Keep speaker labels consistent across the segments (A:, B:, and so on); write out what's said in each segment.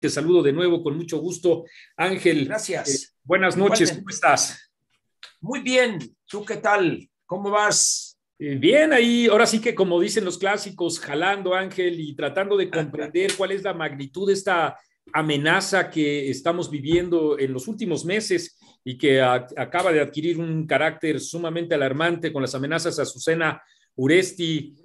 A: Te saludo de nuevo con mucho gusto. Ángel,
B: Gracias.
A: buenas noches,
B: Igualmente.
A: ¿cómo estás?
B: Muy bien. ¿Tú qué tal? ¿Cómo vas?
A: Bien, ahí, ahora sí que como dicen los clásicos, jalando, Ángel, y tratando de comprender cuál es la magnitud de esta amenaza que estamos viviendo en los últimos meses y que acaba de adquirir un carácter sumamente alarmante con las amenazas a Azucena Uresti,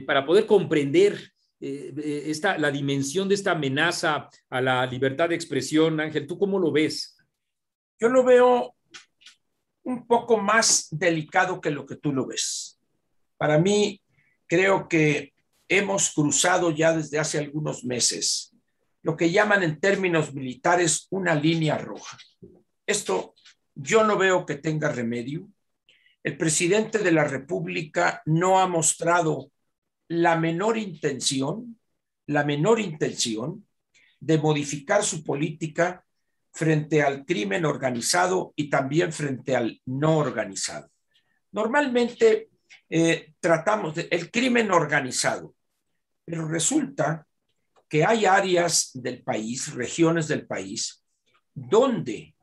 A: para poder comprender la dimensión de esta amenaza a la libertad de expresión. Ángel, ¿tú cómo lo ves?
B: Yo lo veo un poco más delicado que lo que tú lo ves. Para mí, creo que hemos cruzado ya desde hace algunos meses lo que llaman en términos militares una línea roja. Esto yo no veo que tenga remedio. El presidente de la República no ha mostrado la menor intención de modificar su política frente al crimen organizado y también frente al no organizado. Normalmente tratamos el crimen organizado, pero resulta que hay áreas del país, regiones del país, donde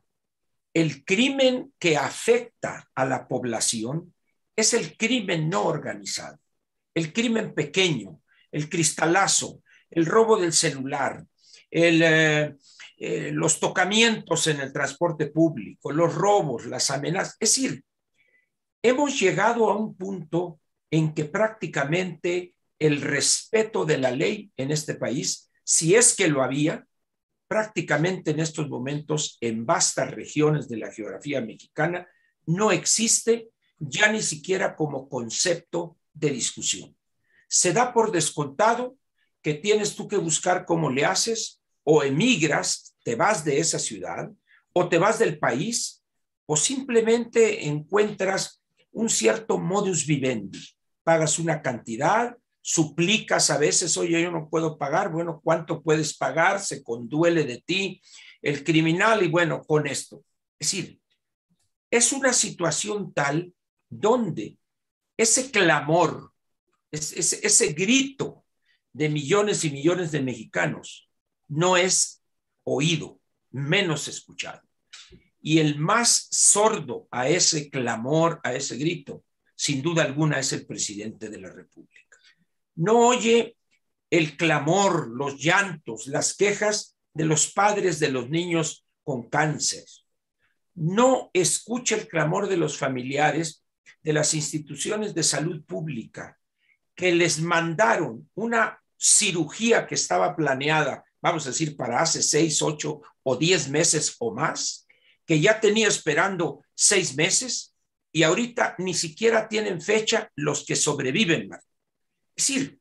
B: el crimen que afecta a la población es el crimen no organizado, el crimen pequeño, el cristalazo, el robo del celular, los tocamientos en el transporte público, los robos, las amenazas. Es decir, hemos llegado a un punto en que prácticamente el respeto de la ley en este país, si es que lo había, prácticamente en estos momentos en vastas regiones de la geografía mexicana, no existe ya ni siquiera como concepto de discusión. Se da por descontado que tienes tú que buscar cómo le haces, o emigras, te vas de esa ciudad, o te vas del país, o simplemente encuentras un cierto modus vivendi. Pagas una cantidad, suplicas a veces, oye, yo no puedo pagar, bueno, ¿cuánto puedes pagar? Se conduele de ti el criminal y bueno, con esto. Es decir, es una situación tal donde ese clamor, ese grito de millones y millones de mexicanos no es oído, menos escuchado. Y el más sordo a ese clamor, a ese grito, sin duda alguna, es el presidente de la República. No oye el clamor, los llantos, las quejas de los padres de los niños con cáncer. No escucha el clamor de los familiares de las instituciones de salud pública que les mandaron una cirugía que estaba planeada, vamos a decir, para hace 6, 8 o 10 meses o más, que ya tenía esperando 6 meses y ahorita ni siquiera tienen fecha los que sobreviven. Es decir,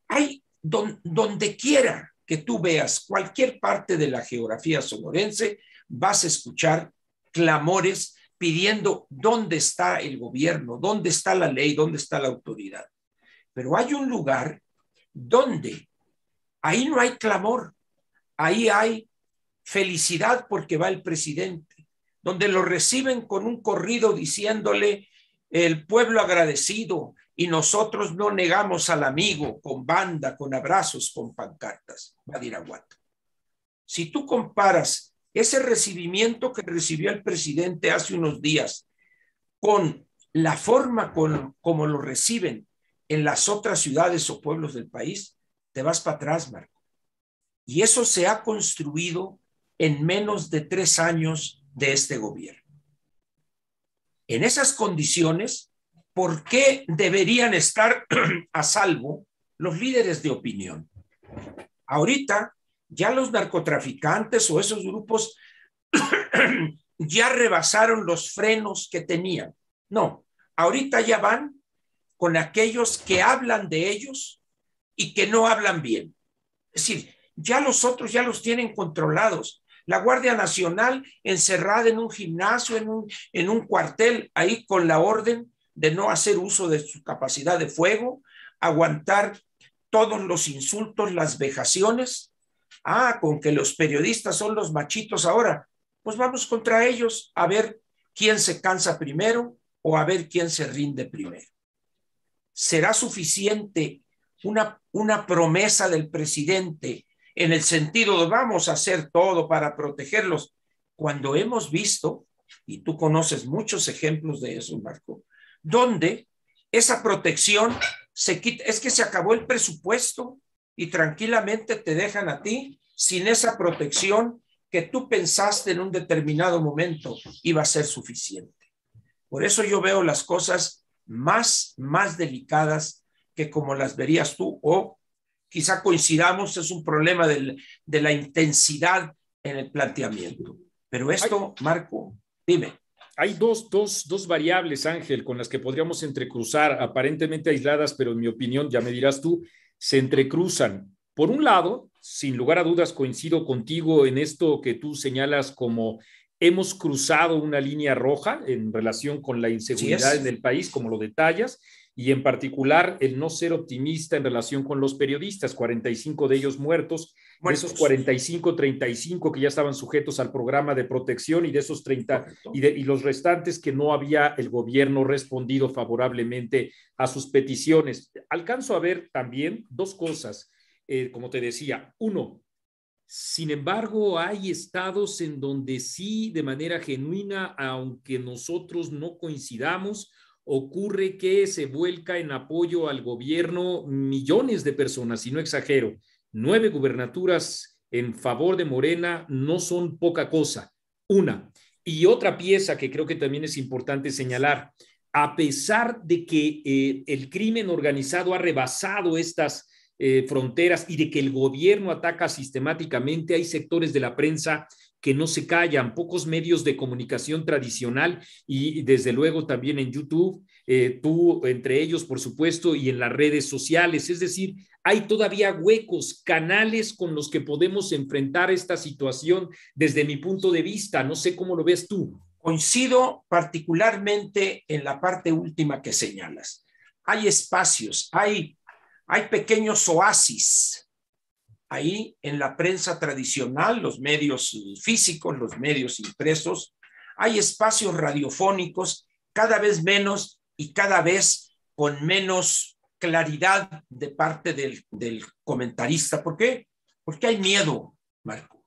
B: hay donde quiera que tú veas cualquier parte de la geografía sonorense, vas a escuchar clamores pidiendo dónde está el gobierno, dónde está la ley, dónde está la autoridad. Pero hay un lugar donde ahí no hay clamor, ahí hay felicidad porque va el presidente, donde lo reciben con un corrido diciéndole el pueblo agradecido y nosotros no negamos al amigo, con banda, con abrazos, con pancartas. Badiraguato. Si tú comparas ese recibimiento que recibió el presidente hace unos días con la forma como lo reciben en las otras ciudades o pueblos del país, te vas para atrás, Marco. Y eso se ha construido en menos de 3 años de este gobierno. En esas condiciones, ¿por qué deberían estar a salvo los líderes de opinión? Ahorita ya los narcotraficantes o esos grupos ya rebasaron los frenos que tenían. No, ahorita ya van con aquellos que hablan de ellos y que no hablan bien. Es decir, ya los otros ya los tienen controlados. La Guardia Nacional encerrada en un gimnasio, en un cuartel, ahí con la orden de no hacer uso de su capacidad de fuego, aguantar todos los insultos, las vejaciones. Con que los periodistas son los machitos ahora, pues vamos contra ellos a ver quién se cansa primero o a ver quién se rinde primero. ¿Será suficiente una promesa del presidente en el sentido de vamos a hacer todo para protegerlos, cuando hemos visto, y tú conoces muchos ejemplos de eso, Marco, donde esa protección se quita, es que se acabó el presupuesto y tranquilamente te dejan a ti sin esa protección que tú pensaste en un determinado momento iba a ser suficiente. Por eso yo veo las cosas más delicadas que como las verías tú, o quizá coincidamos, es un problema de la intensidad en el planteamiento. Pero esto, Marco, dime.
A: Hay dos variables, Ángel, con las que podríamos entrecruzar, aparentemente aisladas, pero en mi opinión, ya me dirás tú, se entrecruzan. Por un lado, sin lugar a dudas, coincido contigo en esto que tú señalas como hemos cruzado una línea roja en relación con la inseguridad en el país, como lo detallas, y en particular el no ser optimista en relación con los periodistas, 45 de ellos muertos, de esos 45, 35 que ya estaban sujetos al programa de protección y de esos 30 y los restantes que no había el gobierno respondido favorablemente a sus peticiones. Alcanzo a ver también dos cosas, como te decía. Uno, sin embargo, hay estados en donde sí, de manera genuina, aunque nosotros no coincidamos, ocurre que se vuelca en apoyo al gobierno millones de personas, y no exagero. 9 gubernaturas en favor de Morena no son poca cosa. Una. Y otra pieza que creo que también es importante señalar, a pesar de que el crimen organizado ha rebasado estas fronteras y de que el gobierno ataca sistemáticamente, hay sectores de la prensa que no se callan, pocos medios de comunicación tradicional y desde luego también en YouTube, tú entre ellos, por supuesto, y en las redes sociales. Es decir, hay todavía huecos, canales con los que podemos enfrentar esta situación desde mi punto de vista. No sé cómo lo ves tú.
B: Coincido particularmente en la parte última que señalas. Hay espacios, hay pequeños oasis ahí en la prensa tradicional, los medios físicos, los medios impresos. Hay espacios radiofónicos, cada vez menos y cada vez con menos claridad de parte del comentarista. ¿Por qué? Porque hay miedo, Marco.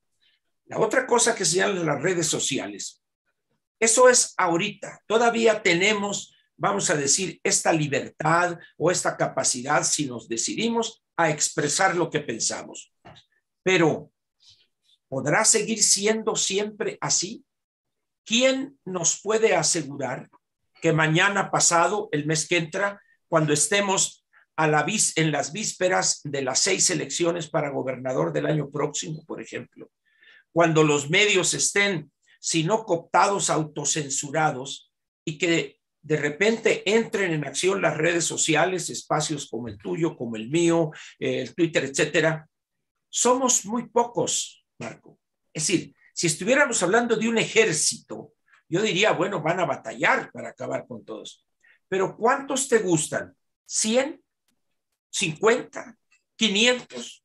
B: La otra cosa que señalan las redes sociales, eso es ahorita. Todavía tenemos, vamos a decir, esta libertad o esta capacidad, si nos decidimos a expresar lo que pensamos. Pero, ¿podrá seguir siendo siempre así? ¿Quién nos puede asegurar que mañana pasado, el mes que entra, cuando estemos en las vísperas de las 6 elecciones para gobernador del año próximo, por ejemplo, cuando los medios estén, si no cooptados, autocensurados, y que de repente entren en acción las redes sociales, espacios como el tuyo, como el mío, el Twitter, etcétera? Somos muy pocos, Marco. Es decir, si estuviéramos hablando de un ejército, yo diría, bueno, van a batallar para acabar con todos. Pero ¿cuántos te gustan? ¿100? ¿50? ¿500?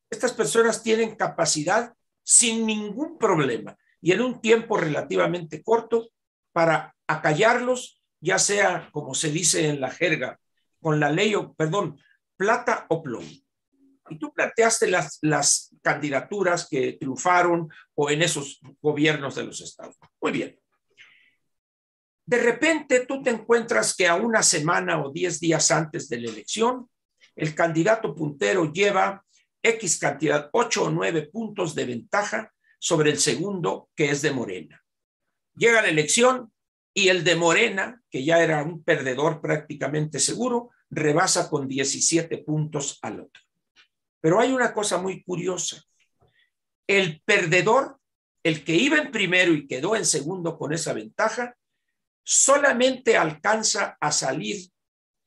B: Estas personas tienen capacidad sin ningún problema y en un tiempo relativamente corto para acallarlos, ya sea, como se dice en la jerga, con la ley, plata o plomo. Y tú planteaste las candidaturas que triunfaron o en esos gobiernos de los estados. Muy bien. De repente tú te encuentras que a una semana o 10 días antes de la elección, el candidato puntero lleva X cantidad, 8 o 9 puntos de ventaja sobre el segundo, que es de Morena. Llega la elección y el de Morena, que ya era un perdedor prácticamente seguro, rebasa con 17 puntos al otro. Pero hay una cosa muy curiosa. El perdedor, el que iba en primero y quedó en segundo con esa ventaja, solamente alcanza a salir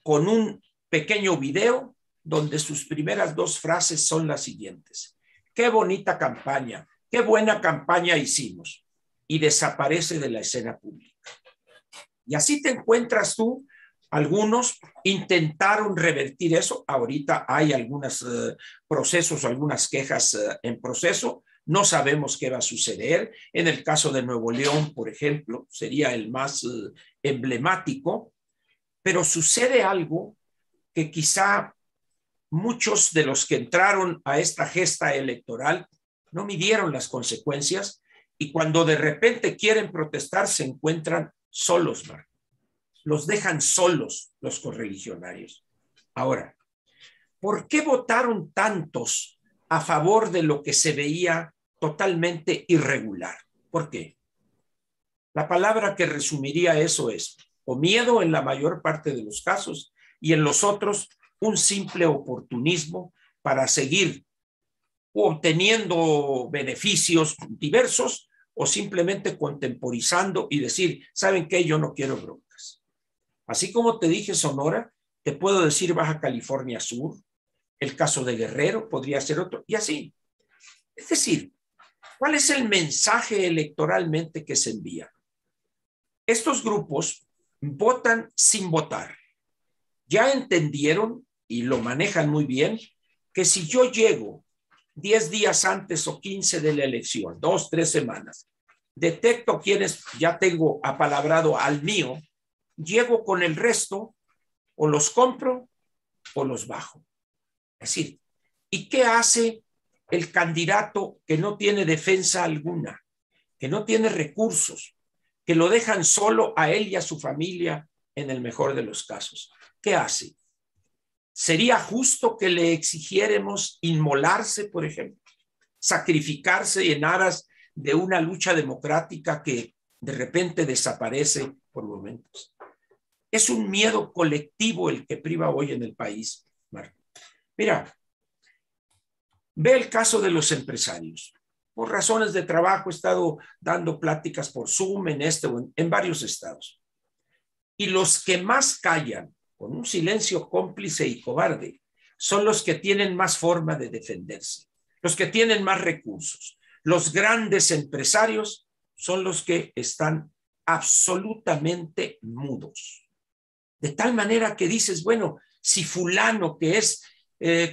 B: con un pequeño video donde sus primeras 2 frases son las siguientes: qué bonita campaña, qué buena campaña hicimos, y desaparece de la escena pública. Y así te encuentras tú. Algunos intentaron revertir eso. Ahorita hay algunos procesos, algunas quejas en proceso. No sabemos qué va a suceder. En el caso de Nuevo León, por ejemplo, sería el más emblemático. Pero sucede algo que quizá muchos de los que entraron a esta gesta electoral no midieron las consecuencias y cuando de repente quieren protestar se encuentran solos, Marco. Los dejan solos los correligionarios. Ahora, ¿por qué votaron tantos a favor de lo que se veía totalmente irregular? ¿Por qué? La palabra que resumiría eso es o miedo en la mayor parte de los casos y en los otros un simple oportunismo para seguir obteniendo beneficios diversos o simplemente contemporizando y decir, ¿saben qué? Yo no quiero broncas. Así como te dije Sonora, te puedo decir Baja California Sur, el caso de Guerrero podría ser otro, y así. Es decir, ¿cuál es el mensaje electoralmente que se envía? Estos grupos votan sin votar. Ya entendieron, y lo manejan muy bien, que si yo llego 10 días antes o 15 de la elección, 2, 3 semanas, detecto quienes ya tengo apalabrado al mío, llego con el resto, o los compro o los bajo. Es decir, ¿y qué hace el candidato que no tiene defensa alguna, que no tiene recursos, que lo dejan solo a él y a su familia en el mejor de los casos? ¿Qué hace? ¿Sería justo que le exigiéramos inmolarse, por ejemplo? Sacrificarse en aras de una lucha democrática que de repente desaparece por momentos. Es un miedo colectivo el que priva hoy en el país, Marco. Mira, ve el caso de los empresarios. Por razones de trabajo he estado dando pláticas por Zoom en este o en varios estados. Y los que más callan, con un silencio cómplice y cobarde, son los que tienen más forma de defenderse, los que tienen más recursos. Los grandes empresarios son los que están absolutamente mudos. De tal manera que dices, bueno, si fulano que es,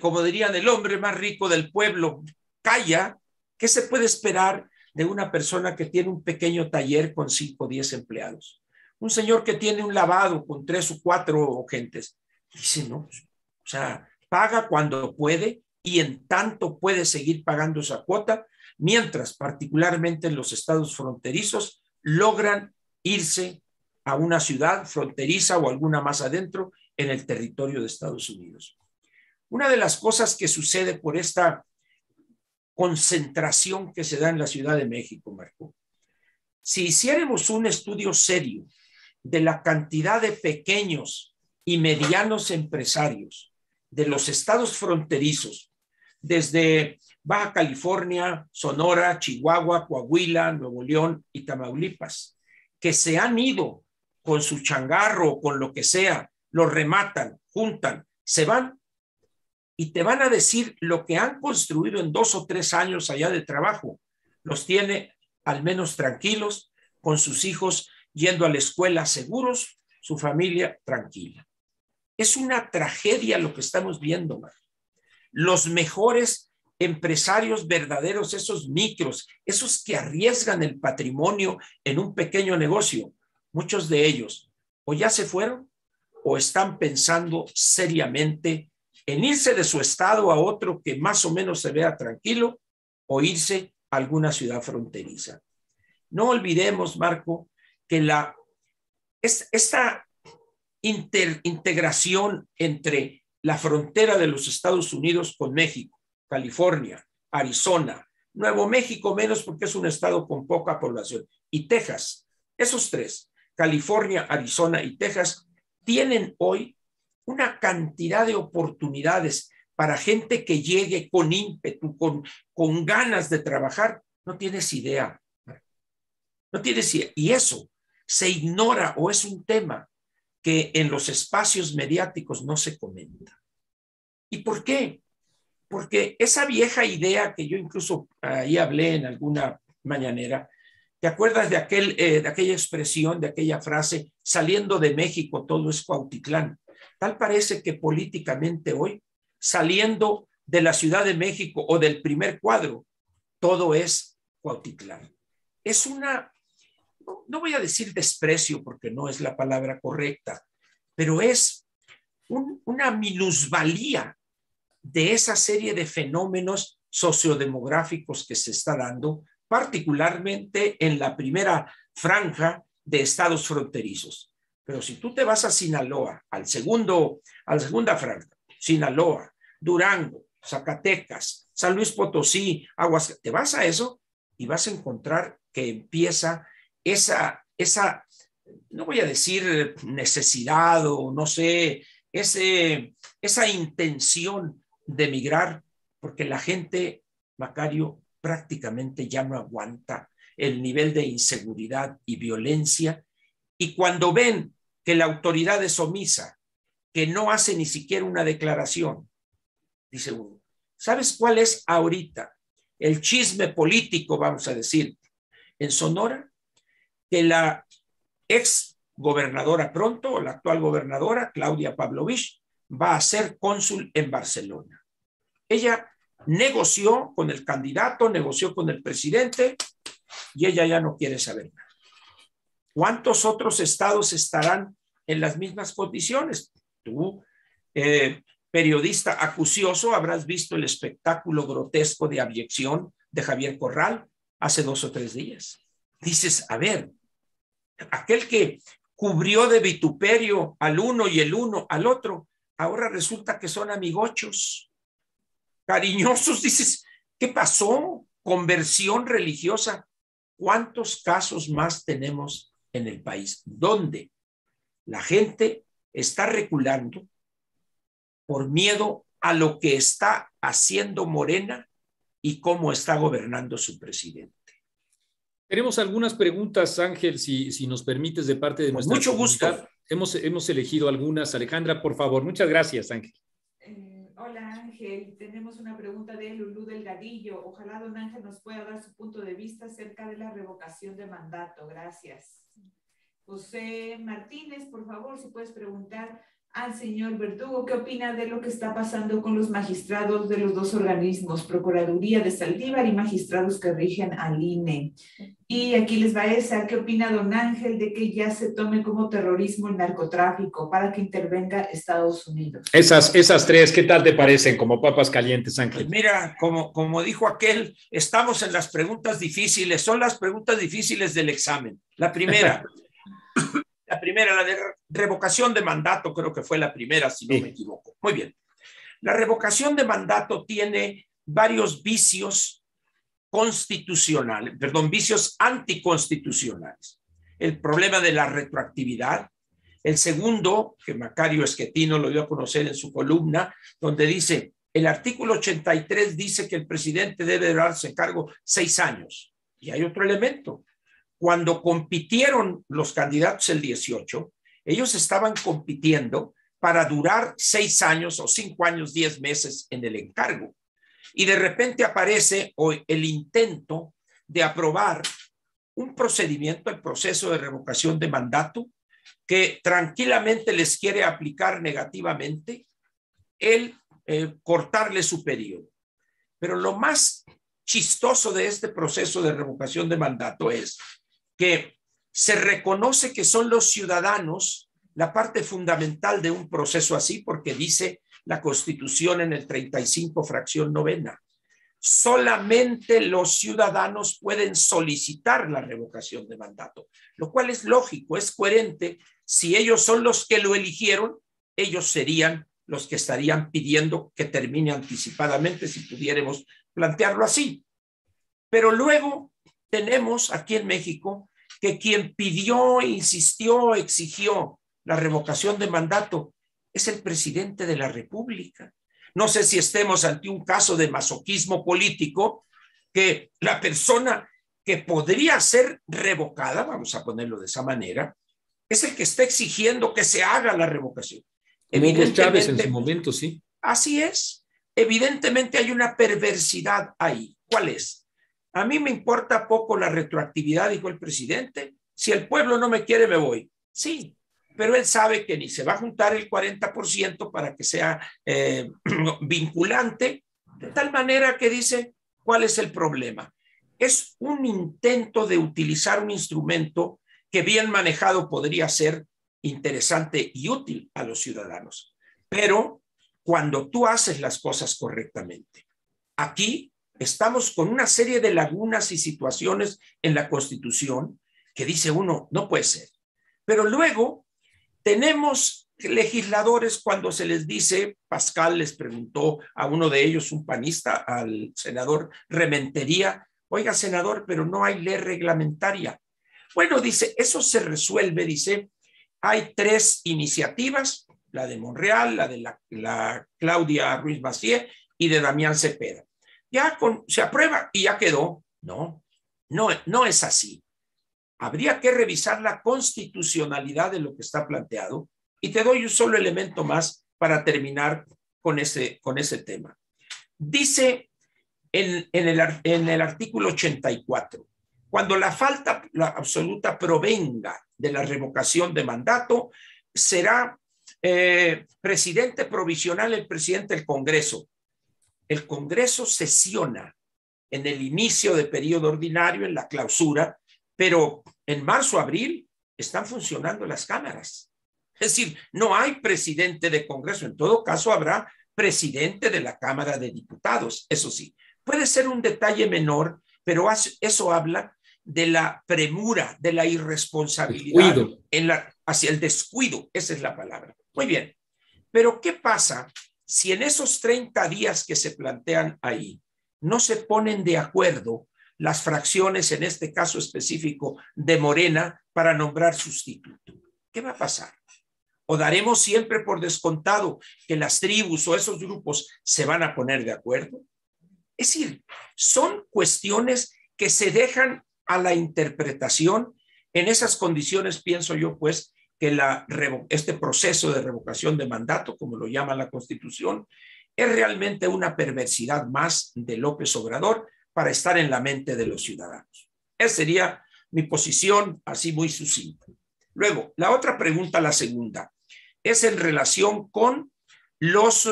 B: como dirían, el hombre más rico del pueblo, calla, ¿qué se puede esperar de una persona que tiene un pequeño taller con 5 o 10 empleados? Un señor que tiene un lavado con 3 o 4 gentes. Dice, no, o sea, paga cuando puede y en tanto puede seguir pagando esa cuota, mientras particularmente en los estados fronterizos logran irse a una ciudad fronteriza o alguna más adentro en el territorio de Estados Unidos. Una de las cosas que sucede por esta concentración que se da en la Ciudad de México, Marco, si hiciéramos un estudio serio de la cantidad de pequeños y medianos empresarios de los estados fronterizos, desde Baja California, Sonora, Chihuahua, Coahuila, Nuevo León y Tamaulipas, que se han ido con su changarro o con lo que sea, los rematan, juntan, se van y te van a decir lo que han construido en 2 o 3 años allá de trabajo. Los tiene al menos tranquilos, con sus hijos yendo a la escuela seguros, su familia tranquila. Es una tragedia lo que estamos viendo, man. Los mejores empresarios verdaderos, esos micros, esos que arriesgan el patrimonio en un pequeño negocio, muchos de ellos o ya se fueron o están pensando seriamente en irse de su estado a otro que más o menos se vea tranquilo o irse a alguna ciudad fronteriza. No olvidemos, Marco, que esta integración entre la frontera de los Estados Unidos con México, California, Arizona, Nuevo México menos porque es un estado con poca población, y Texas, esos 3, California, Arizona y Texas, tienen hoy una cantidad de oportunidades para gente que llegue con ímpetu, con ganas de trabajar. No tienes idea. No tienes idea. Y eso se ignora o es un tema que en los espacios mediáticos no se comenta. ¿Y por qué? Porque esa vieja idea que yo incluso ahí hablé en alguna mañanera, ¿te acuerdas de aquella expresión, de aquella frase, saliendo de México todo es Cuautitlán? Tal parece que políticamente hoy, saliendo de la Ciudad de México o del primer cuadro, todo es Cuautitlán. Es no voy a decir desprecio porque no es la palabra correcta, pero es una minusvalía de esa serie de fenómenos sociodemográficos que se está dando, particularmente en la primera franja de estados fronterizos. Pero si tú te vas a Sinaloa, a la segunda franja, Sinaloa, Durango, Zacatecas, San Luis Potosí, Aguas, te vas a eso y vas a encontrar que empieza esa no voy a decir necesidad o no sé, esa intención de emigrar, porque la gente, Macario, prácticamente ya no aguanta el nivel de inseguridad y violencia, y cuando ven que la autoridad es omisa, que no hace ni siquiera una declaración, dice uno, ¿sabes cuál es ahorita el chisme político, vamos a decir, en Sonora? Que la ex gobernadora pronto, o la actual gobernadora, Claudia Pavlovich, va a ser cónsul en Barcelona. Ella negoció con el candidato, negoció con el presidente, y ella ya no quiere saber nada. ¿Cuántos otros estados estarán en las mismas condiciones? Tú, periodista acucioso, habrás visto el espectáculo grotesco de abyección de Javier Corral hace 2 o 3 días. Dices, a ver, aquel que cubrió de vituperio al uno y el uno al otro, ahora resulta que son amigochos, cariñosos. Dices, ¿qué pasó? Conversión religiosa. ¿Cuántos casos más tenemos en el país donde la gente está reculando por miedo a lo que está haciendo Morena y cómo está gobernando su presidente?
A: Tenemos algunas preguntas, Ángel, si nos permites, de parte de
B: Con
A: nuestra
B: mucho
A: comunidad.
B: gusto.
A: Hemos elegido algunas. Alejandra, por favor. Muchas gracias, Ángel.
C: Hola, Ángel. Tenemos una pregunta de Lulú Delgadillo. Ojalá don Ángel nos pueda dar su punto de vista acerca de la revocación de mandato. Gracias. José Martínez, por favor, si puedes preguntar al señor Verdugo, ¿qué opina de lo que está pasando con los magistrados de los 2 organismos, Procuraduría de Saldívar y magistrados que rigen al INE? Y aquí les va esa, ¿qué opina don Ángel de que ya se tome como terrorismo el narcotráfico para que intervenga Estados Unidos?
A: Esas 3, ¿qué tal te parecen? Como papas calientes, Ángel.
B: Pues mira, como dijo aquel, estamos en las preguntas difíciles, son las preguntas difíciles del examen. La primera, la de revocación de mandato, creo que fue la primera, si no me equivoco. Muy bien. La revocación de mandato tiene varios vicios constitucionales, vicios anticonstitucionales. El problema de la retroactividad. El segundo, que Macario Schettino lo dio a conocer en su columna, donde dice, el artículo 83 dice que el presidente debe darse en cargo 6 años. Y hay otro elemento. Cuando compitieron los candidatos el 18, ellos estaban compitiendo para durar 6 años o 5 años, 10 meses en el encargo. Y de repente aparece hoy el intento de aprobar un procedimiento, el proceso de revocación de mandato, que tranquilamente les quiere aplicar negativamente el cortarle su periodo. Pero lo más chistoso de este proceso de revocación de mandato es que se reconoce que son los ciudadanos la parte fundamental de un proceso así, porque dice la Constitución en el 35, fracción 9. Solamente los ciudadanos pueden solicitar la revocación de mandato, lo cual es lógico, es coherente. Si ellos son los que lo eligieron, ellos serían los que estarían pidiendo que termine anticipadamente, si pudiéramos plantearlo así. Pero luego tenemos aquí en México que quien pidió, insistió, exigió la revocación de mandato es el presidente de la República. No sé si estemos ante un caso de masoquismo político, que la persona que podría ser revocada, vamos a ponerlo de esa manera, es el que está exigiendo que se haga la revocación.
A: Como Hugo Chávez en su momento, sí.
B: Así es. Evidentemente hay una perversidad ahí. ¿Cuál es? A mí me importa poco la retroactividad, dijo el presidente. Si el pueblo no me quiere, me voy. Sí, pero él sabe que ni se va a juntar el 40% para que sea vinculante, de tal manera que dice, ¿cuál es el problema? Es un intento de utilizar un instrumento que bien manejado podría ser interesante y útil a los ciudadanos, pero cuando tú haces las cosas correctamente. Aquí estamos con una serie de lagunas y situaciones en la Constitución que dice uno, no puede ser. Pero luego tenemos legisladores cuando se les dice, Pascal les preguntó a uno de ellos, un panista, al senador Rementería, oiga, senador, pero no hay ley reglamentaria. Bueno, dice, eso se resuelve, dice, hay 3 iniciativas, la de Monreal, la de la Claudia Ruiz Massieu y de Damián Cepeda. Ya se aprueba y ya quedó. No es así. Habría que revisar la constitucionalidad de lo que está planteado y te doy un solo elemento más para terminar con ese tema. Dice en el artículo 84, cuando la falta absoluta provenga de la revocación de mandato, será presidente provisional el presidente del Congreso. El Congreso sesiona en el inicio de periodo ordinario, en la clausura, pero en marzo, abril están funcionando las cámaras. Es decir, no hay presidente de Congreso. En todo caso, habrá presidente de la Cámara de Diputados. Eso sí, puede ser un detalle menor, pero eso habla de la premura, de la irresponsabilidad, hacia el descuido. Esa es la palabra. Muy bien. Pero ¿qué pasa si en esos 30 días que se plantean ahí no se ponen de acuerdo las fracciones, en este caso específico de Morena, para nombrar sustituto? ¿Qué va a pasar? ¿O daremos siempre por descontado que las tribus o esos grupos se van a poner de acuerdo? Es decir, son cuestiones que se dejan a la interpretación. En esas condiciones pienso yo, pues, que este proceso de revocación de mandato, como lo llama la Constitución, es realmente una perversidad más de López Obrador para estar en la mente de los ciudadanos. Esa sería mi posición, así muy sucinta. Luego, la otra pregunta, la segunda, es en relación con los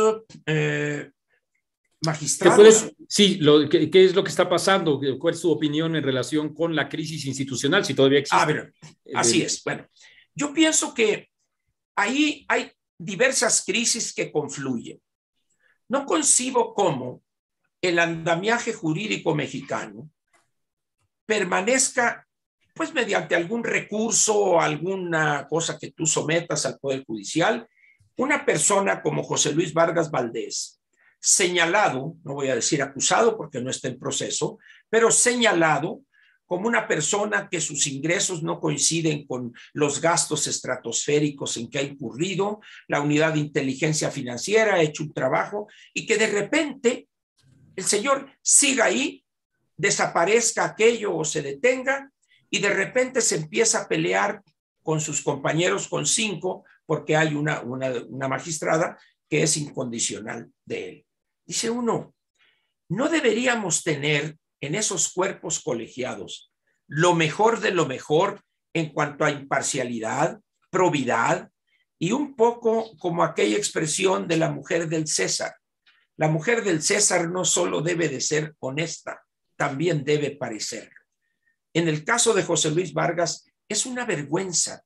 B: magistrados.
A: Sí, ¿qué es lo que está pasando? ¿Cuál es su opinión en relación con la crisis institucional, si todavía existe?
B: Así es. Bueno, yo pienso que ahí hay diversas crisis que confluyen. No concibo cómo el andamiaje jurídico mexicano permanezca, pues mediante algún recurso o alguna cosa que tú sometas al Poder Judicial, una persona como José Luis Vargas Valdés, señalado, no voy a decir acusado porque no está en proceso, pero señalado como una persona que sus ingresos no coinciden con los gastos estratosféricos en que ha incurrido, la unidad de inteligencia financiera ha hecho un trabajo y que de repente el señor siga ahí, desaparezca aquello o se detenga y de repente se empieza a pelear con sus compañeros, con 5, porque hay una magistrada que es incondicional de él. Dice uno, no deberíamos tener en esos cuerpos colegiados lo mejor de lo mejor en cuanto a imparcialidad, probidad y un poco como aquella expresión de la mujer del César. La mujer del César no solo debe de ser honesta, también debe parecerlo. En el caso de José Luis Vargas es una vergüenza.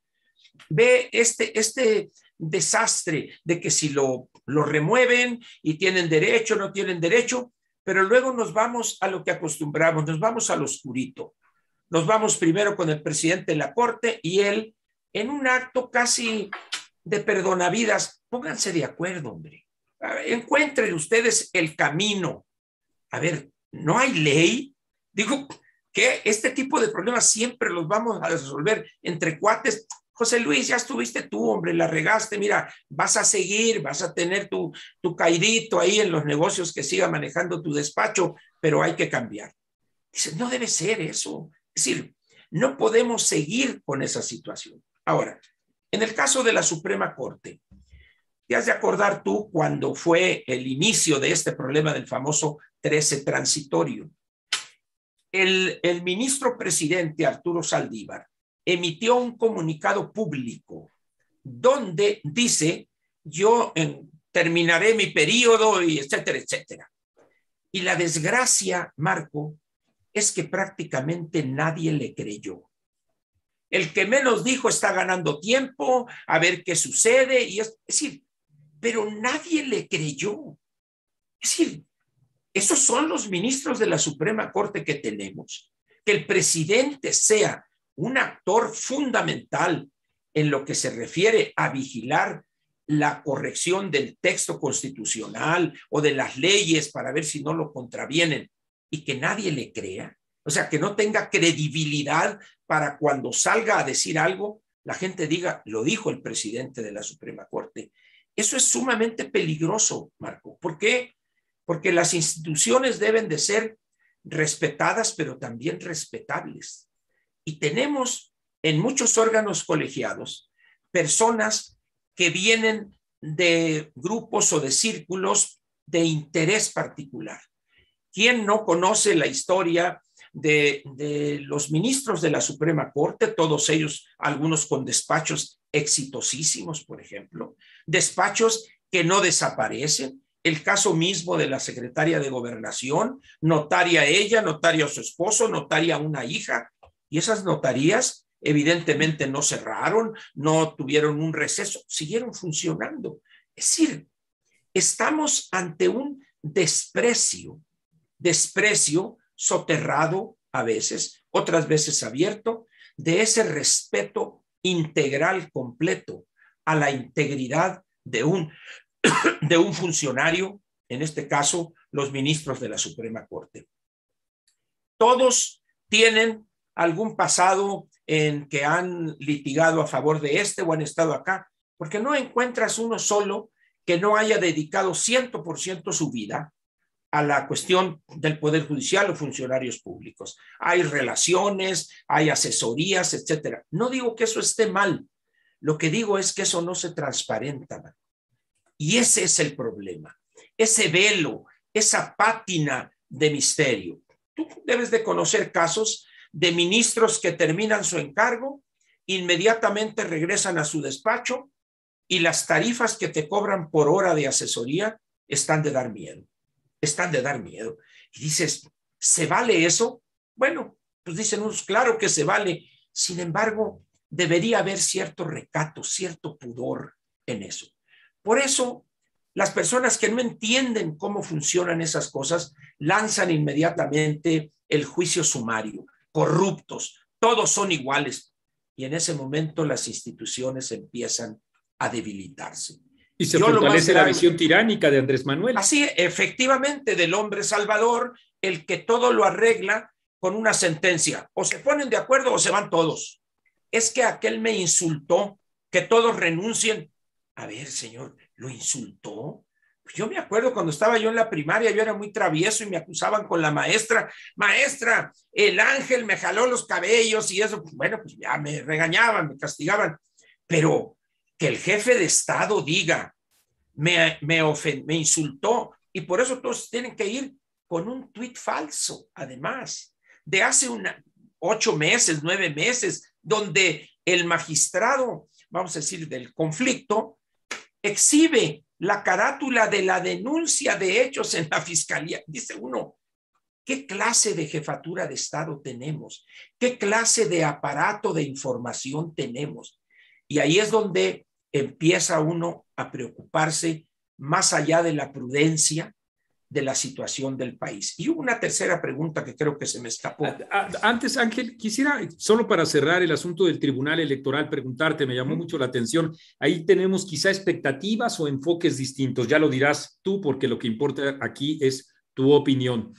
B: Ve este desastre de que si lo remueven y tienen derecho, no tienen derecho, pero luego nos vamos a lo que acostumbramos, nos vamos al oscurito. Nos vamos primero con el presidente de la Corte y él, en un acto casi de perdonavidas, pónganse de acuerdo, hombre. Encuentren ustedes el camino. A ver, ¿no hay ley? Digo que este tipo de problemas siempre los vamos a resolver entre cuates. José Luis, ya estuviste tú, hombre, la regaste, mira, vas a seguir, vas a tener tu caidito ahí en los negocios que siga manejando tu despacho, pero hay que cambiar. Dice, no debe ser eso. Es decir, no podemos seguir con esa situación. Ahora, en el caso de la Suprema Corte, te has de acordar tú cuando fue el inicio de este problema del famoso 13 transitorio. El ministro presidente Arturo Saldívar emitió un comunicado público donde dice, yo terminaré mi periodo y etcétera, etcétera. Y la desgracia, Marco, es que prácticamente nadie le creyó. El que menos dijo está ganando tiempo, a ver qué sucede. Es decir, pero nadie le creyó. Es decir, esos son los ministros de la Suprema Corte que tenemos. Que el presidente sea un actor fundamental en lo que se refiere a vigilar la corrección del texto constitucional o de las leyes para ver si no lo contravienen y que nadie le crea. O sea, que no tenga credibilidad para cuando salga a decir algo, la gente diga, lo dijo el presidente de la Suprema Corte. Eso es sumamente peligroso, Marco. ¿Por qué? Porque las instituciones deben de ser respetadas, pero también respetables. Y tenemos en muchos órganos colegiados personas que vienen de grupos o de círculos de interés particular. ¿Quién no conoce la historia de los ministros de la Suprema Corte? Todos ellos, algunos con despachos exitosísimos, por ejemplo, despachos que no desaparecen. El caso mismo de la secretaria de Gobernación, notaria ella, notaria su esposo, notaria una hija, y esas notarías evidentemente no cerraron, no tuvieron un receso, siguieron funcionando. Es decir, estamos ante un desprecio soterrado a veces, otras veces abierto, de ese respeto integral completo a la integridad de un funcionario, en este caso, los ministros de la Suprema Corte. Todos tienen algún pasado en que han litigado a favor de este o han estado acá, porque no encuentras uno solo que no haya dedicado 100% su vida a la cuestión del Poder Judicial o funcionarios públicos. Hay relaciones, hay asesorías, etcétera. No digo que eso esté mal, lo que digo es que eso no se transparenta. Y ese es el problema, ese velo, esa pátina de misterio. Tú debes de conocer casos de ministros que terminan su encargo, inmediatamente regresan a su despacho y las tarifas que te cobran por hora de asesoría están de dar miedo. Están de dar miedo. Y dices, ¿se vale eso? Bueno, pues dicen unos, claro que se vale. Sin embargo, debería haber cierto recato, cierto pudor en eso. Por eso, las personas que no entienden cómo funcionan esas cosas lanzan inmediatamente el juicio sumario. Corruptos, todos son iguales. Y en ese momento las instituciones empiezan a debilitarse.
A: Y se fortalece la visión tiránica de Andrés Manuel.
B: Así, efectivamente, del hombre salvador, el que todo lo arregla con una sentencia. O se ponen de acuerdo o se van todos. Es que aquel me insultó, que todos renuncien. A ver, señor, ¿lo insultó? Yo me acuerdo cuando estaba yo en la primaria, yo era muy travieso y me acusaban con la maestra. Maestra, el ángel me jaló los cabellos y eso. Bueno, pues ya me regañaban, me castigaban. Pero que el jefe de Estado diga, me insultó, y por eso todos tienen que ir con un tuit falso, además, de hace 8 meses, 9 meses, donde el magistrado, vamos a decir, del conflicto, exhibe la carátula de la denuncia de hechos en la fiscalía. Dice uno, ¿qué clase de jefatura de Estado tenemos? ¿Qué clase de aparato de información tenemos? Y ahí es donde empieza uno a preocuparse más allá de la prudencia de la situación del país. Y hubo una tercera pregunta que creo que se me escapó.
A: Antes, Ángel, quisiera, solo para cerrar el asunto del Tribunal Electoral, preguntarte, me llamó mucho la atención, ahí tenemos quizá expectativas o enfoques distintos, ya lo dirás tú, porque lo que importa aquí es tu opinión.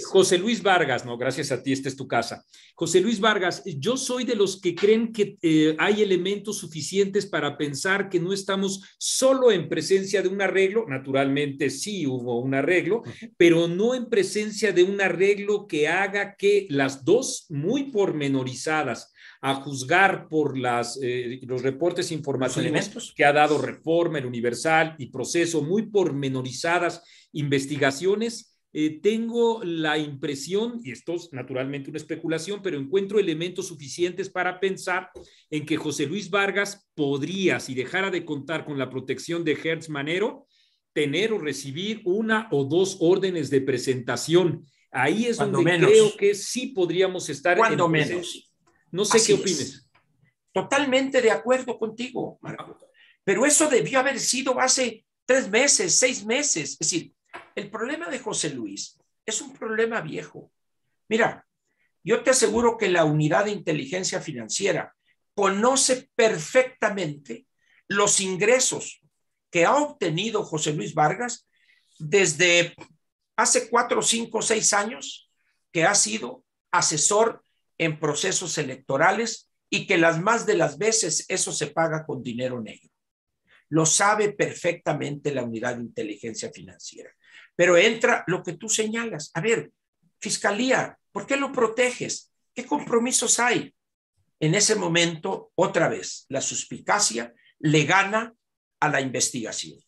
A: José Luis Vargas, no, gracias a ti, esta es tu casa. José Luis Vargas, yo soy de los que creen que hay elementos suficientes para pensar que no estamos solo en presencia de un arreglo, naturalmente sí hubo un arreglo, pero no en presencia de un arreglo que haga que las dos muy pormenorizadas, a juzgar por los reportes informativos que ha dado Reforma, El Universal y Proceso, muy pormenorizadas investigaciones, tengo la impresión, y esto es naturalmente una especulación, pero encuentro elementos suficientes para pensar en que José Luis Vargas podría, si dejara de contar con la protección de Hertz Manero, tener o recibir 1 o 2 órdenes de presentación. Ahí es donde creo que sí podríamos estar.
B: Cuando menos.
A: No sé qué opines.
B: Totalmente de acuerdo contigo, Marco. Pero eso debió haber sido hace 3 meses, 6 meses. Es decir, el problema de José Luis es un problema viejo. Mira, yo te aseguro que la unidad de inteligencia financiera conoce perfectamente los ingresos que ha obtenido José Luis Vargas desde hace 4, 5, 6 años que ha sido asesor en procesos electorales y que las más de las veces eso se paga con dinero negro. Lo sabe perfectamente la unidad de inteligencia financiera. Pero entra lo que tú señalas. A ver, Fiscalía, ¿por qué lo proteges? ¿Qué compromisos hay? En ese momento, otra vez, la suspicacia le gana a la investigación.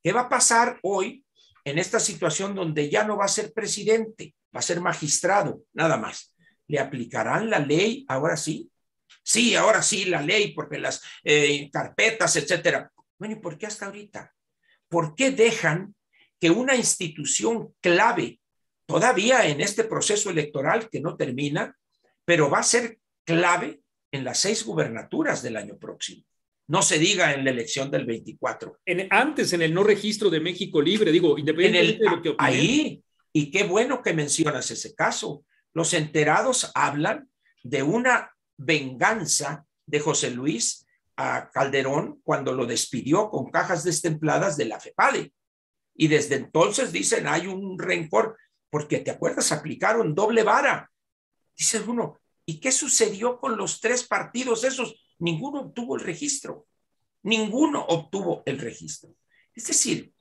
B: ¿Qué va a pasar hoy en esta situación donde ya no va a ser presidente, va a ser magistrado, nada más? ¿Le aplicarán la ley ahora sí? Sí, ahora sí, la ley, porque las carpetas, etcétera. Bueno, ¿y por qué hasta ahorita? ¿Por qué dejan que una institución clave, todavía en este proceso electoral que no termina, pero va a ser clave en las 6 gubernaturas del año próximo? No se diga en la elección del 24.
A: Antes, en el no registro de México Libre, digo, independientemente de lo que opinen.
B: Ahí, y qué bueno que mencionas ese caso. Los enterados hablan de una venganza de José Luis a Calderón cuando lo despidió con cajas destempladas de la FEPADE. Y desde entonces dicen, hay un rencor, porque te acuerdas, aplicaron doble vara. Dice uno, ¿y qué sucedió con los 3 partidos esos? Ninguno obtuvo el registro. Ninguno obtuvo el registro. Es decir,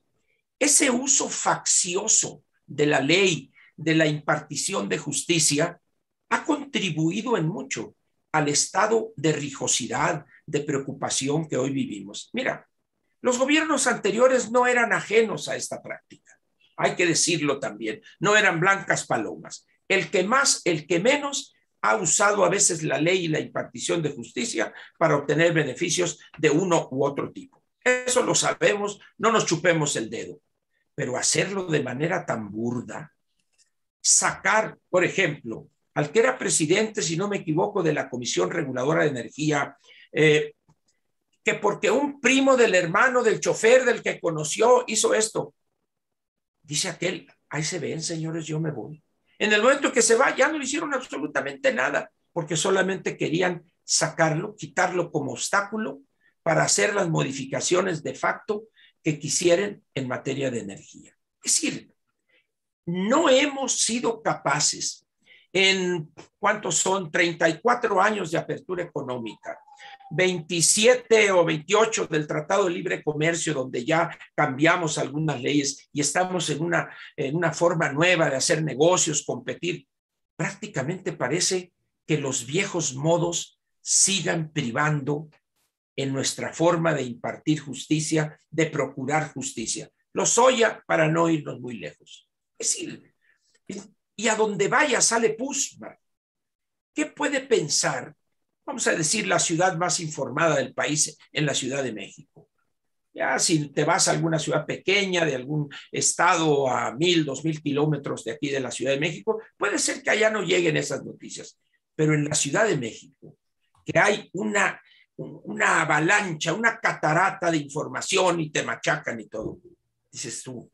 B: ese uso faccioso de la ley, de la impartición de justicia, ha contribuido en mucho al estado de rijosidad, de preocupación que hoy vivimos. Mira, los gobiernos anteriores no eran ajenos a esta práctica. Hay que decirlo también. No eran blancas palomas. El que más, el que menos, ha usado a veces la ley y la impartición de justicia para obtener beneficios de uno u otro tipo. Eso lo sabemos, no nos chupemos el dedo. Pero hacerlo de manera tan burda, sacar, por ejemplo, al que era presidente, si no me equivoco, de la Comisión Reguladora de Energía, que porque un primo del hermano del chofer del que conoció hizo esto. Dice aquel, ahí se ven, señores, yo me voy. En el momento que se va, ya no le hicieron absolutamente nada, porque solamente querían sacarlo, quitarlo como obstáculo para hacer las modificaciones de facto que quisieran en materia de energía. Es decir, no hemos sido capaces en, ¿cuántos son? 34 años de apertura económica, 27 o 28 del Tratado de Libre Comercio, donde ya cambiamos algunas leyes y estamos en una forma nueva de hacer negocios, competir. Prácticamente parece que los viejos modos sigan privando en nuestra forma de impartir justicia, de procurar justicia. Lozoya, para no irnos muy lejos. Es decir, y a donde vaya sale Puzman. ¿Qué puede pensar, vamos a decir, la ciudad más informada del país en la Ciudad de México? Ya si te vas a alguna ciudad pequeña de algún estado a 1,000, 2,000 kilómetros de aquí de la Ciudad de México, puede ser que allá no lleguen esas noticias. Pero en la Ciudad de México, que hay una avalancha, una catarata de información y te machacan y todo, dices tú,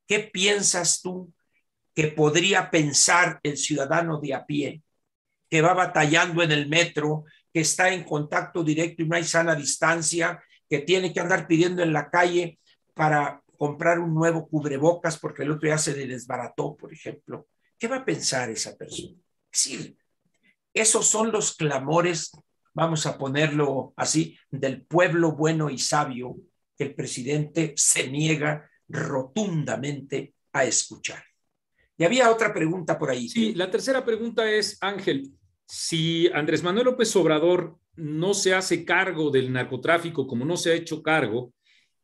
B: ¿qué piensas tú que podría pensar el ciudadano de a pie que va batallando en el metro, que está en contacto directo y no hay sana distancia, que tiene que andar pidiendo en la calle para comprar un nuevo cubrebocas porque el otro ya se le desbarató, por ejemplo? ¿Qué va a pensar esa persona? Es decir, esos son los clamores, vamos a ponerlo así, del pueblo bueno y sabio que el presidente se niega rotundamente a escuchar. Y había otra pregunta por ahí.
A: Sí, la tercera pregunta es, Ángel, si Andrés Manuel López Obrador no se hace cargo del narcotráfico como no se ha hecho cargo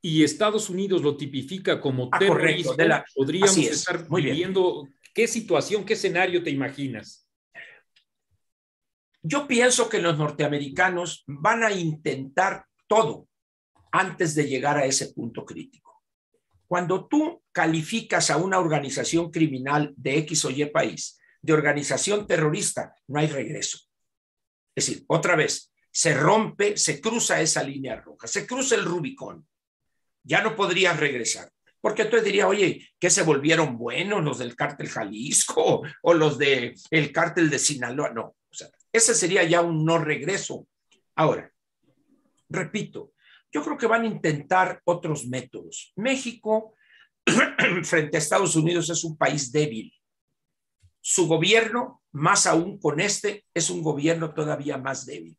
A: y Estados Unidos lo tipifica como terrorismo,
B: correcto,
A: podríamos estar viviendo, ¿qué situación, qué escenario te imaginas?
B: Yo pienso que los norteamericanos van a intentar todo antes de llegar a ese punto crítico. Cuando tú calificas a una organización criminal de X o Y país de organización terrorista, no hay regreso. Es decir, otra vez, se rompe, se cruza esa línea roja, se cruza el Rubicón. Ya no podrías regresar. Porque entonces diría, oye, ¿qué se volvieron buenos los del cártel Jalisco o los del cártel de Sinaloa? No, o sea, ese sería ya un no regreso. Ahora, repito, yo creo que van a intentar otros métodos. México, frente a Estados Unidos, es un país débil. Su gobierno, más aún con este, es un gobierno todavía más débil.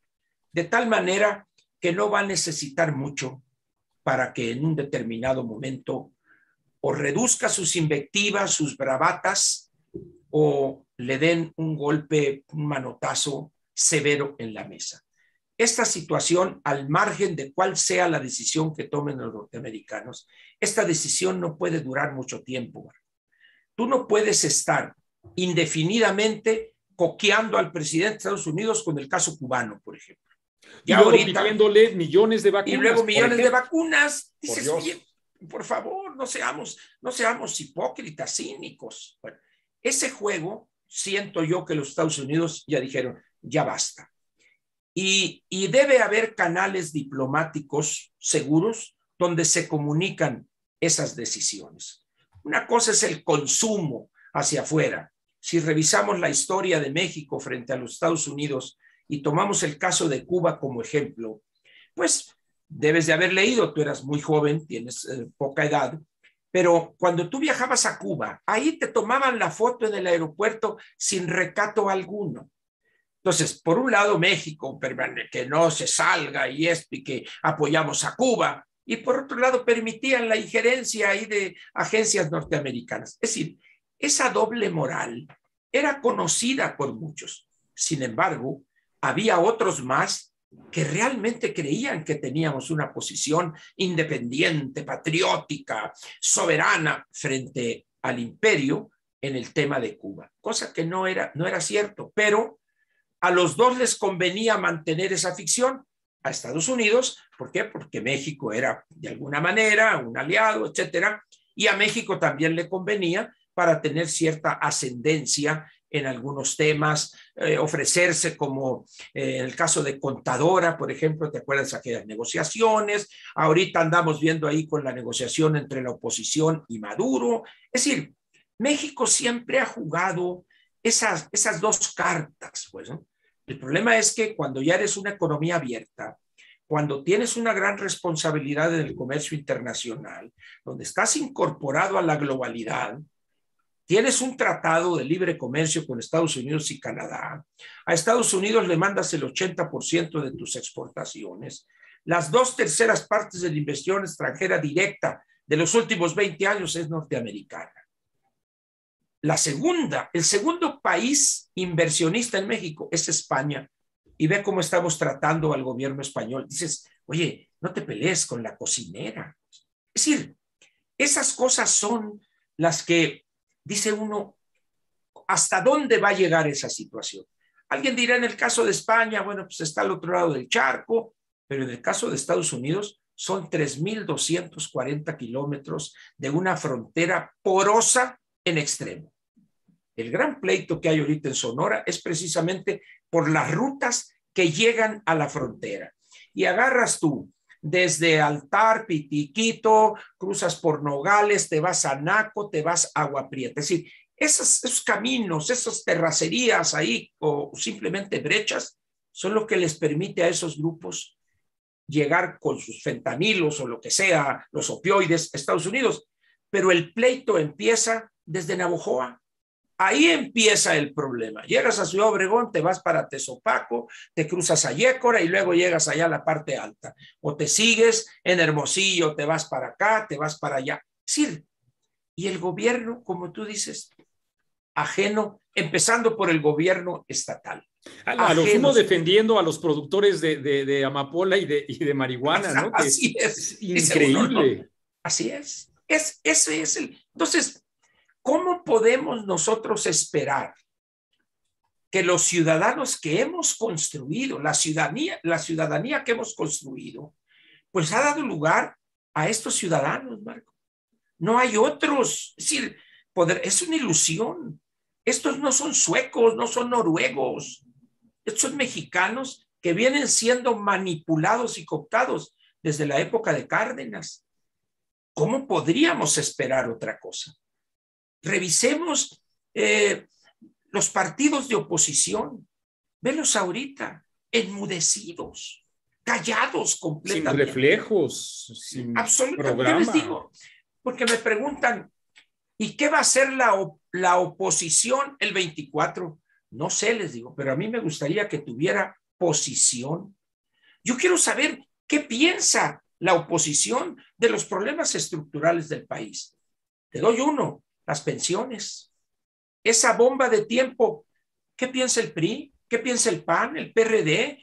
B: De tal manera que no va a necesitar mucho para que en un determinado momento o reduzca sus invectivas, sus bravatas, o le den un golpe, un manotazo severo en la mesa. Esta situación, al margen de cuál sea la decisión que tomen los norteamericanos, esta decisión no puede durar mucho tiempo. Tú no puedes estar indefinidamente coqueando al presidente de Estados Unidos con el caso cubano, por ejemplo.
A: Ya y luego ahorita, pidiéndole millones de vacunas.
B: Y luego millones de vacunas. Dices, oye, por favor, no seamos hipócritas, cínicos. Bueno, ese juego, siento yo que los Estados Unidos ya dijeron, ya basta. Y debe haber canales diplomáticos seguros donde se comunican esas decisiones. Una cosa es el consumo hacia afuera. Si revisamos la historia de México frente a los Estados Unidos y tomamos el caso de Cuba como ejemplo, pues debes de haber leído, tú eras muy joven, tienes poca edad, pero cuando tú viajabas a Cuba, ahí te tomaban la foto en el aeropuerto sin recato alguno. Entonces, por un lado, México, que no se salga y que apoyamos a Cuba, y por otro lado, permitían la injerencia ahí de agencias norteamericanas. Es decir, esa doble moral era conocida por muchos. Sin embargo, había otros más que realmente creían que teníamos una posición independiente, patriótica, soberana frente al imperio en el tema de Cuba, cosa que no era cierto, pero a los dos les convenía mantener esa ficción. A Estados Unidos, ¿por qué? Porque México era de alguna manera un aliado, etcétera, y a México también le convenía para tener cierta ascendencia en algunos temas, ofrecerse como en el caso de Contadora, por ejemplo, ¿te acuerdas de aquellas negociaciones? Ahorita andamos viendo ahí con la negociación entre la oposición y Maduro. Es decir, México siempre ha jugado esas dos cartas, pues, ¿no? El problema es que cuando ya eres una economía abierta, cuando tienes una gran responsabilidad en el comercio internacional, donde estás incorporado a la globalidad, tienes un tratado de libre comercio con Estados Unidos y Canadá, a Estados Unidos le mandas el 80% de tus exportaciones, las 2/3 partes de la inversión extranjera directa de los últimos 20 años es norteamericana. El segundo país inversionista en México es España, y ve cómo estamos tratando al gobierno español. Dices, oye, no te pelees con la cocinera. Es decir, esas cosas son las que dice uno, ¿hasta dónde va a llegar esa situación? Alguien dirá en el caso de España, bueno, pues está al otro lado del charco, pero en el caso de Estados Unidos son 3,240 kilómetros de una frontera porosa en extremo. El gran pleito que hay ahorita en Sonora es precisamente por las rutas que llegan a la frontera. Y agarras tú desde Altar, Pitiquito, cruzas por Nogales, te vas a Naco, te vas a Agua Prieta. Es decir, esos caminos, esas terracerías ahí o simplemente brechas son lo que les permite a esos grupos llegar con sus fentanilos o lo que sea, los opioides, a Estados Unidos. Pero el pleito empieza desde Navojoa. Ahí empieza el problema. Llegas a Ciudad Obregón, te vas para Tezopaco, te cruzas a Yécora y luego llegas allá a la parte alta. O te sigues en Hermosillo, te vas para acá, te vas para allá. Sí. Y el gobierno, como tú dices, ajeno, empezando por el gobierno estatal.
A: A lo sumo defendiendo a los productores de amapola y de marihuana, ¿no?
B: Así es.
A: Increíble.
B: ¿No? Así es. Ese es el... Entonces, ¿cómo podemos nosotros esperar que los ciudadanos que hemos construido, la ciudadanía que hemos construido, pues ha dado lugar a estos ciudadanos, Marco? No hay otros. Es decir, es una ilusión. Estos no son suecos, no son noruegos. Estos son mexicanos que vienen siendo manipulados y cooptados desde la época de Cárdenas. ¿Cómo podríamos esperar otra cosa? Revisemos los partidos de oposición. Velos ahorita, enmudecidos, callados completamente.
A: Sin reflejos, sin
B: absolutamente.
A: programa.
B: Yo les digo, porque me preguntan, ¿y qué va a hacer la oposición el 24? No sé, les digo, pero a mí me gustaría que tuviera posición. Yo quiero saber qué piensa la oposición de los problemas estructurales del país. Te doy uno, las pensiones. Esa bomba de tiempo, ¿qué piensa el PRI? ¿Qué piensa el PAN, el PRD?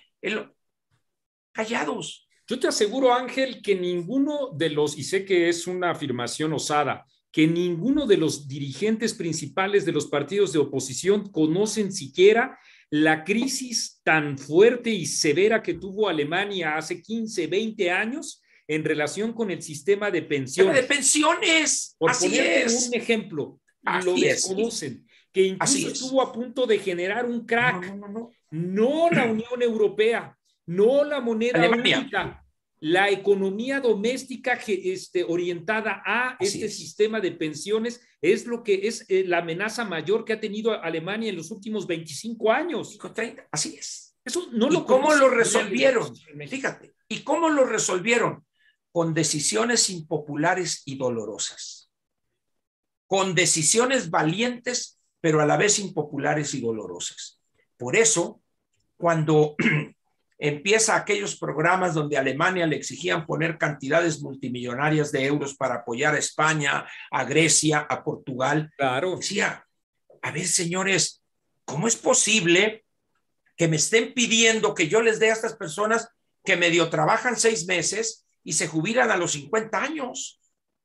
B: Callados.
A: Yo te aseguro, Ángel, que ninguno de los, y sé que es una afirmación osada, que ninguno de los dirigentes principales de los partidos de oposición conocen siquiera la crisis tan fuerte y severa que tuvo Alemania hace 15, 20 años en relación con el sistema de pensiones.
B: ¡De pensiones!
A: Por
B: así
A: ponerte
B: es.
A: un ejemplo,
B: Así
A: lo
B: es.
A: desconocen, que incluso estuvo a punto de generar un crack. No la Unión Europea, no la moneda
B: Alemania.
A: única, la economía doméstica orientada a
B: Así es.
A: sistema de pensiones es lo que es la amenaza mayor que ha tenido Alemania en los últimos 25 años.
B: 30, así es.
A: Eso no
B: ¿Y
A: lo
B: cómo
A: conoce
B: lo resolvieron?
A: nadie.
B: Fíjate, ¿y cómo lo resolvieron? Con decisiones impopulares y dolorosas. Con decisiones valientes, pero a la vez impopulares y dolorosas. Por eso, cuando empieza aquellos programas donde a Alemania le exigían poner cantidades multimillonarias de euros para apoyar a España, a Grecia, a Portugal,
A: claro,
B: decía, a ver, señores, ¿cómo es posible que me estén pidiendo que yo les dé a estas personas que medio trabajan 6 meses y se jubilan a los 50 años?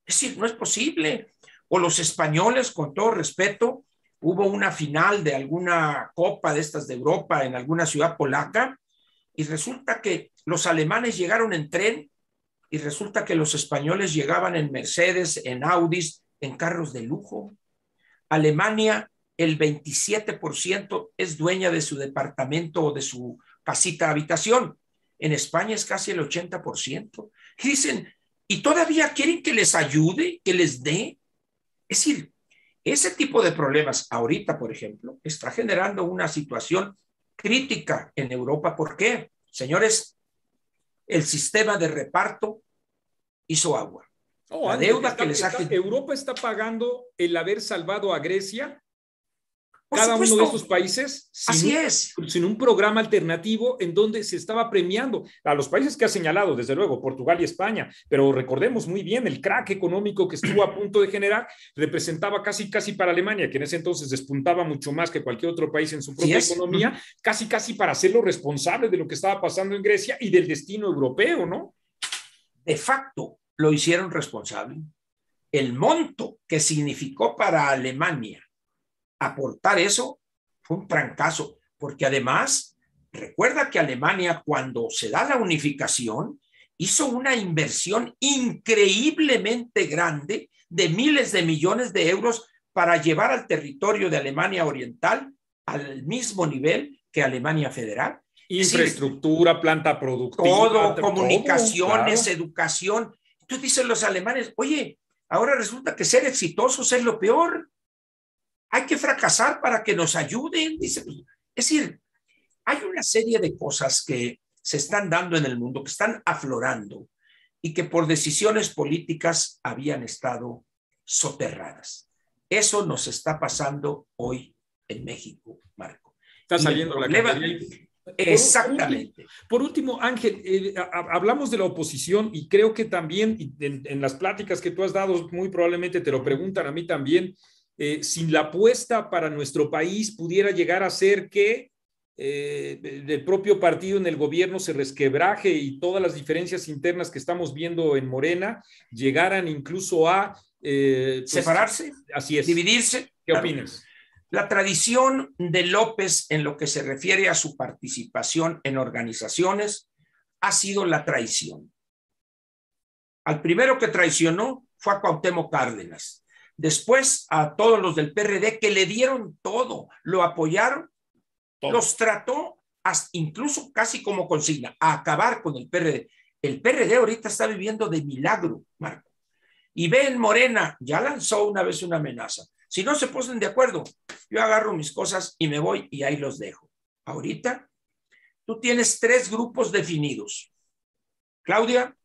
B: Es decir, no es posible. O los españoles, con todo respeto, hubo una final de alguna copa de estas de Europa en alguna ciudad polaca y resulta que los alemanes llegaron en tren y resulta que los españoles llegaban en Mercedes, en Audis, en carros de lujo. Alemania, el 27% es dueña de su departamento o de su casita habitación. En España es casi el 80%. Y dicen, ¿y todavía quieren que les ayude, que les dé? Es decir, ese tipo de problemas ahorita, por ejemplo, está generando una situación crítica en Europa. ¿Por qué? Señores, el sistema de reparto hizo agua. La deuda que les ha...
A: Europa está pagando el haber salvado a Grecia, cada uno de esos países, sin un programa alternativo en donde se estaba premiando a los países que ha señalado, desde luego, Portugal y España, pero recordemos muy bien, el crack económico que estuvo a punto de generar representaba casi para Alemania, que en ese entonces despuntaba mucho más que cualquier otro país en su propia economía, casi para hacerlo responsable de lo que estaba pasando en Grecia y del destino europeo, ¿no?
B: De facto, lo hicieron responsable. El monto que significó para Alemania aportar eso fue un trancazo, porque además, recuerda que Alemania, cuando se da la unificación, hizo una inversión increíblemente grande de miles de millones de euros para llevar al territorio de Alemania Oriental al mismo nivel que Alemania Federal.
A: Infraestructura, es decir, planta productiva.
B: Todo, comunicaciones, claro, educación. Entonces dicen los alemanes, oye, ahora resulta que ser exitosos es lo peor. Hay que fracasar para que nos ayuden. Dice, es decir, hay una serie de cosas que se están dando en el mundo, que están aflorando y que por decisiones políticas habían estado soterradas. Eso nos está pasando hoy en México, Marco.
A: Está saliendo la categoría.
B: Exactamente.
A: Por último, Ángel, hablamos de la oposición y creo que también en las pláticas que tú has dado, muy probablemente te lo preguntan a mí también, si la apuesta para nuestro país pudiera llegar a ser que el propio partido en el gobierno se resquebraje y todas las diferencias internas que estamos viendo en Morena llegaran incluso a
B: separarse,
A: así es,
B: dividirse.
A: ¿Qué opinas?
B: La tradición de López en lo que se refiere a su participación en organizaciones ha sido la traición. Al primero que traicionó fue a Cuauhtémoc Cárdenas. Después a todos los del PRD que le dieron todo, lo apoyaron, los trató incluso casi como consigna, a acabar con el PRD. El PRD ahorita está viviendo de milagro, Marco. Y ve en Morena, ya lanzó una vez una amenaza. Si no se ponen de acuerdo, yo agarro mis cosas y me voy y ahí los dejo. Ahorita tú tienes 3 grupos definidos. Claudia,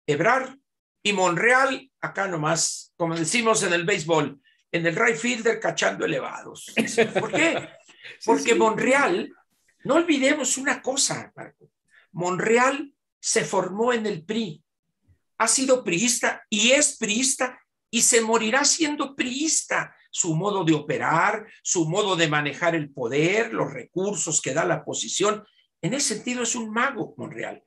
B: Ebrard y Monreal, acá nomás, como decimos en el béisbol, en el right fielder cachando elevados. ¿Por qué? Porque Monreal, no olvidemos una cosa, Marco. Monreal se formó en el PRI, ha sido priista y es priista y se morirá siendo priista. Su modo de operar, su modo de manejar el poder, los recursos que da la posición, en ese sentido es un mago Monreal.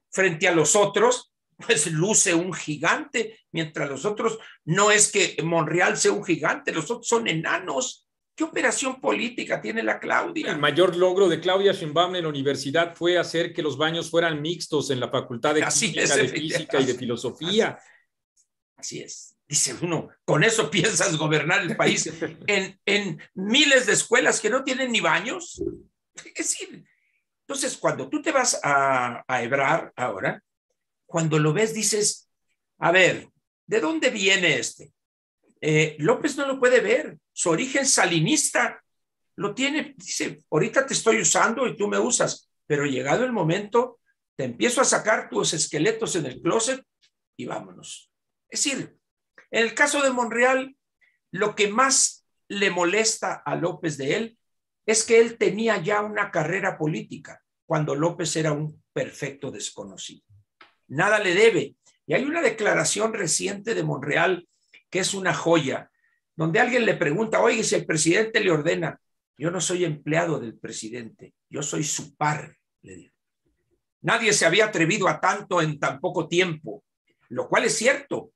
B: Frente a los otros, pues luce un gigante, mientras los otros no es que Monreal sea un gigante, los otros son enanos. ¿Qué operación política tiene la Claudia?
A: El mayor logro de Claudia Sheinbaum en la universidad fue hacer que los baños fueran mixtos en la Facultad de Química, de Física y de Filosofía.
B: Así es. Dice uno, con eso piensas gobernar el país en miles de escuelas que no tienen ni baños. Es decir, entonces cuando tú te vas a Ebrard ahora, cuando lo ves dices, a ver, ¿de dónde viene este? López no lo puede ver, su origen salinista lo tiene, dice, ahorita te estoy usando y tú me usas, pero llegado el momento, te empiezo a sacar tus esqueletos en el closet y vámonos. Es decir, en el caso de Monreal, lo que más le molesta a López de él es que él tenía ya una carrera política cuando López era un perfecto desconocido. Nada le debe. Y hay una declaración reciente de Monreal que es una joya, donde alguien le pregunta, oye, si el presidente le ordena, yo no soy empleado del presidente, yo soy su par, le digo. Nadie se había atrevido a tanto en tan poco tiempo, lo cual es cierto.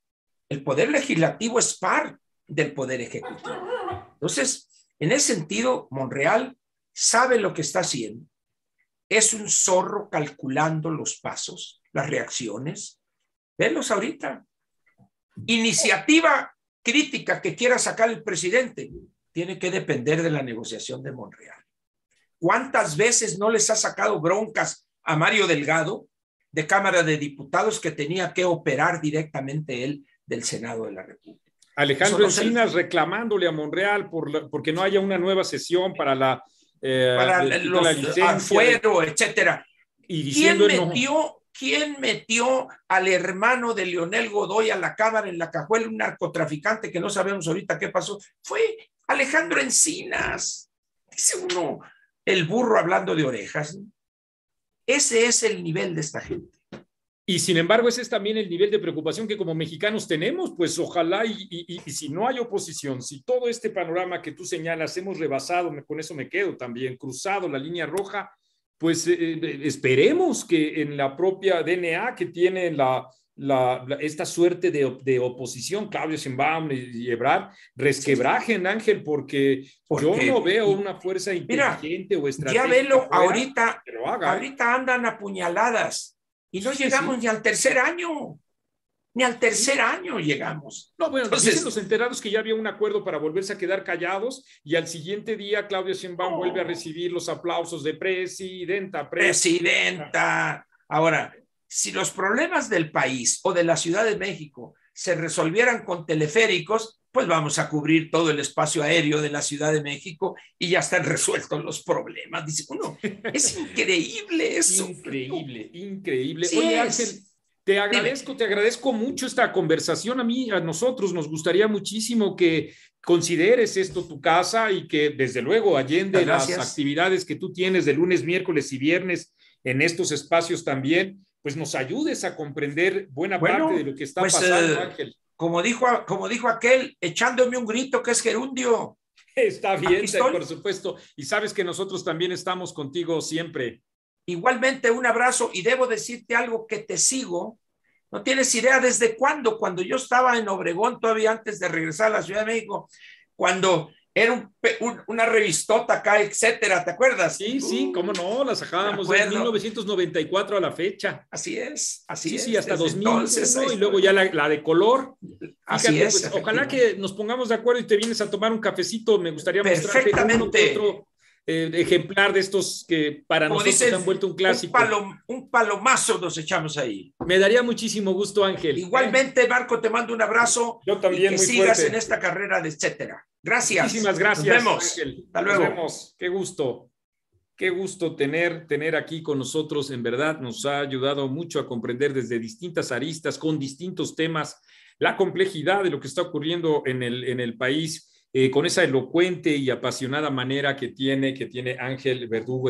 B: El poder legislativo es par del poder ejecutivo. Entonces, en ese sentido, Monreal sabe lo que está haciendo. Es un zorro calculando los pasos, las reacciones. Venlos ahorita. Iniciativa crítica que quiera sacar el presidente tiene que depender de la negociación de Monreal. ¿Cuántas veces no les ha sacado broncas a Mario Delgado de Cámara de Diputados que tenía que operar directamente él del Senado de la República?
A: Alejandro Encinas reclamándole a Monreal porque no haya una nueva sesión para la licencia,
B: afuero, etcétera.
A: Y diciendo
B: ¿Quién metió al hermano de Leonel Godoy a la Cámara en la cajuela, un narcotraficante que no sabemos ahorita qué pasó? Fue Alejandro Encinas. Dice uno, el burro hablando de orejas. Ese es el nivel de esta gente.
A: Y sin embargo, ese es también el nivel de preocupación que como mexicanos tenemos, pues ojalá y si no hay oposición, si todo este panorama que tú señalas hemos rebasado, con eso me quedo también, cruzado la línea roja, pues esperemos que en la propia DNA que tiene esta suerte de oposición, Claudia Sheinbaum y Ebrard, resquebrajen, Ángel, porque yo no veo una fuerza inteligente o estratégica.
B: Ya velo, ahorita andan apuñaladas. Y no llegamos ni al tercer año. Ni al tercer año llegamos.
A: No, bueno, entonces, dicen los enterados que ya había un acuerdo para volverse a quedar callados y al siguiente día Claudia Sheinbaum vuelve a recibir los aplausos de presidenta.
B: Ahora, si los problemas del país o de la Ciudad de México se resolvieran con teleféricos, pues vamos a cubrir todo el espacio aéreo de la Ciudad de México y ya están resueltos los problemas. Dice uno, es increíble eso.
A: Increíble. Sí. Oye, Ángel, te agradezco mucho esta conversación. A nosotros nos gustaría muchísimo que consideres esto tu casa y que desde luego allende las actividades que tú tienes de lunes, miércoles y viernes en estos espacios también, pues nos ayudes a comprender buena parte de lo que está pasando, Ángel.
B: Como dijo aquel, echándome un grito que es gerundio.
A: Está bien, por supuesto. Y sabes que nosotros también estamos contigo siempre.
B: Igualmente, un abrazo. Y debo decirte algo que te sigo. No tienes idea desde cuándo. Cuando yo estaba en Obregón, todavía antes de regresar a la Ciudad de México, cuando era una revistota acá, etcétera, ¿te acuerdas?
A: Sí, cómo no, la sacábamos de 1994 a la fecha.
B: Así es.
A: Sí, hasta 2001 y luego ya la de color.
B: Así
A: Fíjate,
B: es.
A: Pues, ojalá que nos pongamos de acuerdo y te vienes a tomar un cafecito, me gustaría mostrarte uno que otro ejemplar de estos que para
B: Como
A: nosotros
B: dicen,
A: han vuelto un clásico.
B: un palomazo nos echamos ahí.
A: Me daría muchísimo gusto, Ángel.
B: Igualmente, Marco, te mando un abrazo.
A: Yo también,
B: y que
A: muy
B: sigas
A: fuerte
B: en esta carrera de etcétera. Gracias.
A: Muchísimas gracias,
B: Nos vemos.
A: Ángel.
B: Hasta luego.
A: Nos vemos. Qué gusto. Qué gusto tener aquí con nosotros. En verdad, nos ha ayudado mucho a comprender desde distintas aristas, con distintos temas, la complejidad de lo que está ocurriendo en el país, con esa elocuente y apasionada manera que tiene Ángel Verdugo.